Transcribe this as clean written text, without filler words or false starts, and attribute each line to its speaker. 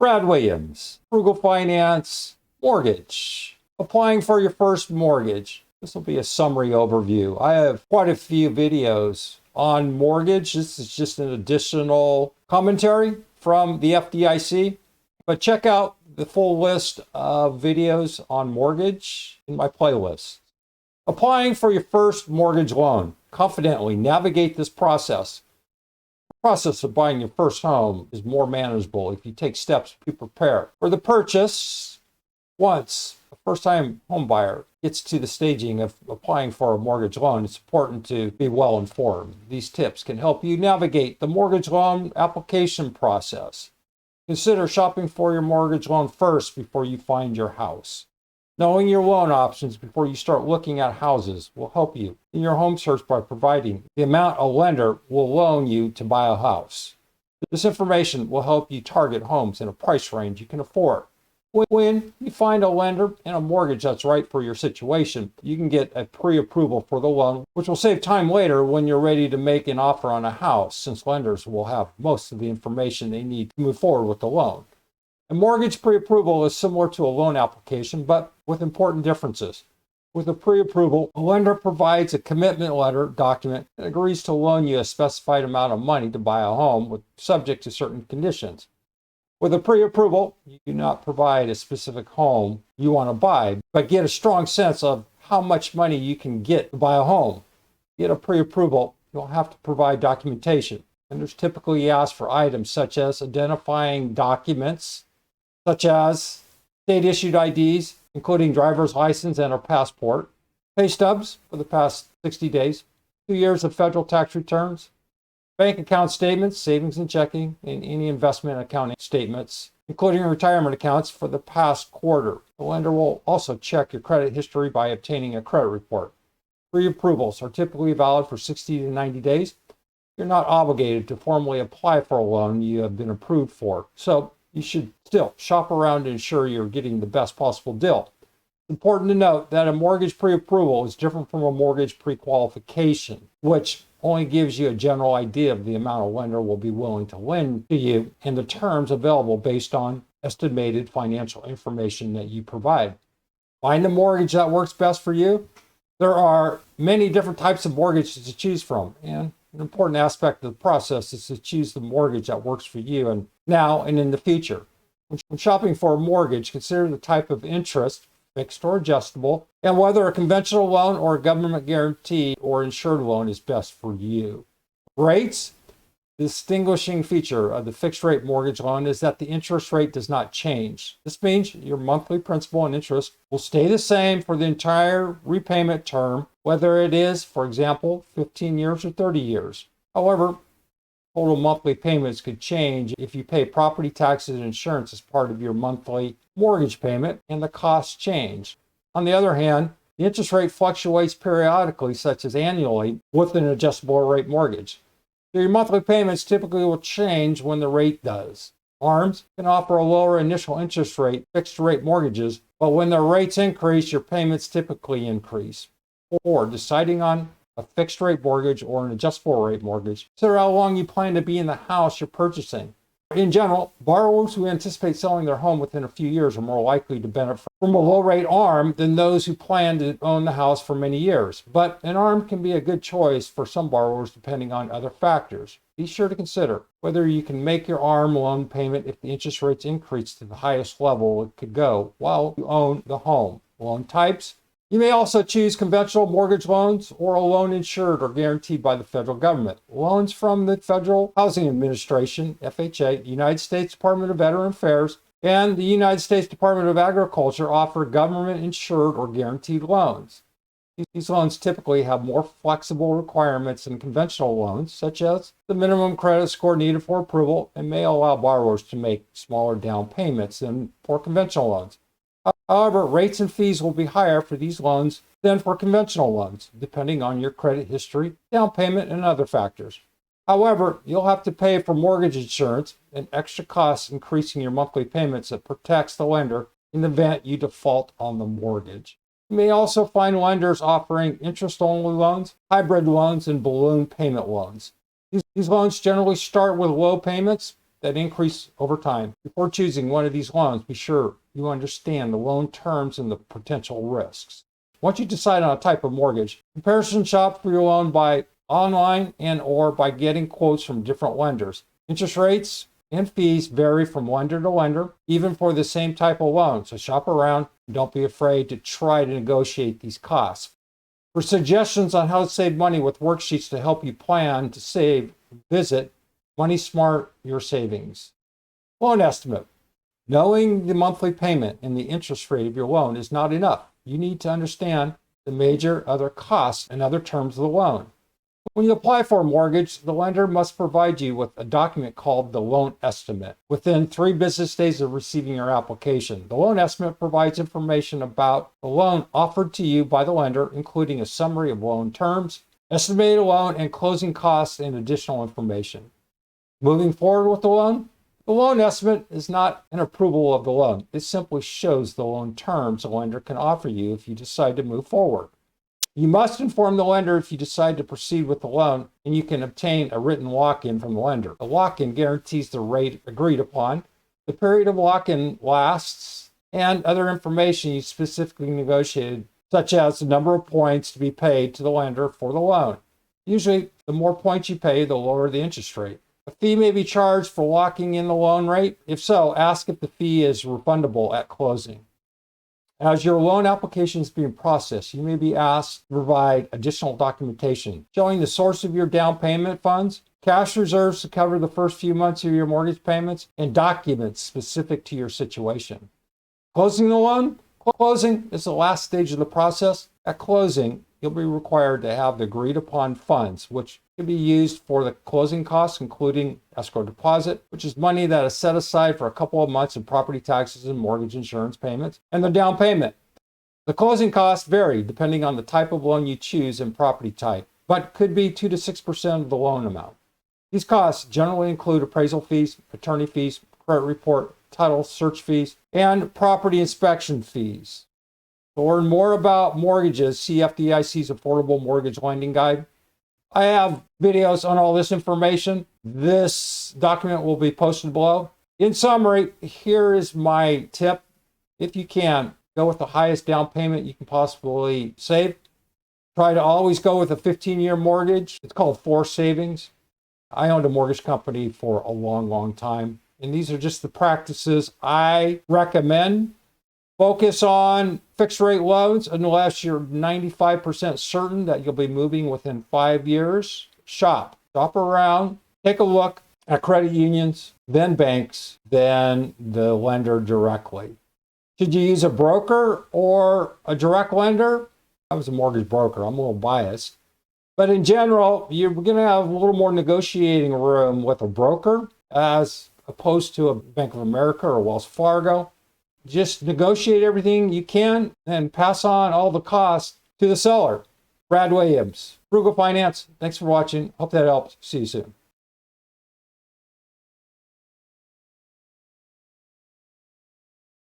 Speaker 1: Brad Williams, Frugal Finance, mortgage. Applying for your first mortgage. This will be a summary overview. I have quite a few videos on mortgage. This is just an additional commentary from the FDIC. But check out the full list of videos on mortgage in my playlist. Applying for your first mortgage loan. Confidently navigate this process. The process of buying your first home is more manageable if you take steps to prepare for the purchase. Once a first-time home buyer gets to the staging of applying for a mortgage loan, it's important to be well informed. These tips can help you navigate the mortgage loan application process. Consider shopping for your mortgage loan first before you find your house. Knowing your loan options before you start looking at houses will help you in your home search by providing the amount a lender will loan you to buy a house. This information will help you target homes in a price range you can afford. When you find a lender and a mortgage that's right for your situation, you can get a pre-approval for the loan, which will save time later when you're ready to make an offer on a house, since lenders will have most of the information they need to move forward with the loan. A mortgage pre-approval is similar to a loan application, but with important differences. With a pre-approval, a lender provides a commitment letter document and agrees to loan you a specified amount of money to buy a home, subject to certain conditions. With a pre-approval, you do not provide a specific home you want to buy, but get a strong sense of how much money you can get to buy a home. To get a pre-approval, you'll have to provide documentation. Lenders typically ask for items such as identifying documents, such as state-issued IDs, including driver's license and or passport, pay stubs for the past 60 days, 2 years of federal tax returns, bank account statements, savings and checking, and any investment accounting statements, including retirement accounts for the past quarter. The lender will also check your credit history by obtaining a credit report. Pre-approvals are typically valid for 60 to 90 days. You're not obligated to formally apply for a loan you have been approved for, so you should still shop around to ensure you're getting the best possible deal. It's important to note that a mortgage pre-approval is different from a mortgage pre-qualification, which only gives you a general idea of the amount a lender will be willing to lend to you and the terms available based on estimated financial information that you provide. Find the mortgage that works best for you. There are many different types of mortgages to choose from, and an important aspect of the process is to choose the mortgage that works for you and now and in the future. When shopping for a mortgage, consider the type of interest, fixed or adjustable, and whether a conventional loan or a government guarantee or insured loan is best for you. Rates. The distinguishing feature of the fixed rate mortgage loan is that the interest rate does not change. This means your monthly principal and interest will stay the same for the entire repayment term, whether it is, for example, 15 years or 30 years. However, total monthly payments could change if you pay property taxes and insurance as part of your monthly mortgage payment, and the costs change. On the other hand, the interest rate fluctuates periodically, such as annually, with an adjustable rate mortgage. So your monthly payments typically will change when the rate does. ARMs can offer a lower initial interest rate, fixed rate mortgages, but when their rates increase, your payments typically increase. Or deciding on a fixed rate mortgage or an adjustable rate mortgage, consider how long you plan to be in the house you're purchasing. In general, borrowers who anticipate selling their home within a few years are more likely to benefit from a low-rate ARM than those who plan to own the house for many years. But an ARM can be a good choice for some borrowers depending on other factors. Be sure to consider whether you can make your ARM loan payment if the interest rates increase to the highest level it could go while you own the home. Loan types. You may also choose conventional mortgage loans or a loan insured or guaranteed by the federal government. Loans from the Federal Housing Administration, FHA, the United States Department of Veterans Affairs, and the United States Department of Agriculture offer government insured or guaranteed loans. These loans typically have more flexible requirements than conventional loans, such as the minimum credit score needed for approval, and may allow borrowers to make smaller down payments than for conventional loans. However, rates and fees will be higher for these loans than for conventional loans, depending on your credit history, down payment, and other factors. However, you'll have to pay for mortgage insurance, an extra cost increasing your monthly payments that protects the lender in the event you default on the mortgage. You may also find lenders offering interest-only loans, hybrid loans, and balloon payment loans. These loans generally start with low payments that increase over time. Before choosing one of these loans, be sure you understand the loan terms and the potential risks. Once you decide on a type of mortgage, comparison shop for your loan by online and or by getting quotes from different lenders. Interest rates and fees vary from lender to lender, even for the same type of loan. So shop around. Don't be afraid to try to negotiate these costs. For suggestions on how to save money with worksheets to help you plan to save, visit Money Smart Your Savings. Loan estimate. Knowing the monthly payment and the interest rate of your loan is not enough. You need to understand the major other costs and other terms of the loan. When you apply for a mortgage, the lender must provide you with a document called the loan estimate within 3 business days of receiving your application. The loan estimate provides information about the loan offered to you by the lender, including a summary of loan terms, estimated loan and closing costs, and additional information. Moving forward with the loan estimate is not an approval of the loan. It simply shows the loan terms the lender can offer you if you decide to move forward. You must inform the lender if you decide to proceed with the loan, and you can obtain a written lock-in from the lender. The lock-in guarantees the rate agreed upon, the period of lock-in lasts, and other information you specifically negotiated, such as the number of points to be paid to the lender for the loan. Usually, the more points you pay, the lower the interest rate. A fee may be charged for locking in the loan rate. If so, ask if the fee is refundable at closing. As your loan application is being processed, you may be asked to provide additional documentation showing the source of your down payment funds, cash reserves to cover the first few months of your mortgage payments, and documents specific to your situation. Closing the loan? Closing is the last stage of the process. At closing, you'll be required to have the agreed upon funds, which can be used for the closing costs, including escrow deposit, which is money that is set aside for a couple of months of property taxes and mortgage insurance payments, and the down payment. The closing costs vary depending on the type of loan you choose and property type, but could be 2 to 6% of the loan amount. These costs generally include appraisal fees, attorney fees, credit report, title search fees, and property inspection fees. To learn more about mortgages, see FDIC's Affordable Mortgage Lending Guide. I have videos on all this information. This document will be posted below. In summary, here is my tip. If you can, go with the highest down payment you can possibly save. Try to always go with a 15-year mortgage. It's called forced savings. I owned a mortgage company for a long, long time. And these are just the practices I recommend. Focus on fixed rate loans unless you're 95% certain that you'll be moving within 5 years. Shop around, take a look at credit unions, then banks, then the lender directly. Should you use a broker or a direct lender? I was a mortgage broker. I'm a little biased. But in general, you're going to have a little more negotiating room with a broker as opposed to a Bank of America or Wells Fargo. Just negotiate everything you can and pass on all the costs to the seller. Brad Williams, Frugal Finance. Thanks for watching. Hope that helps. See you soon.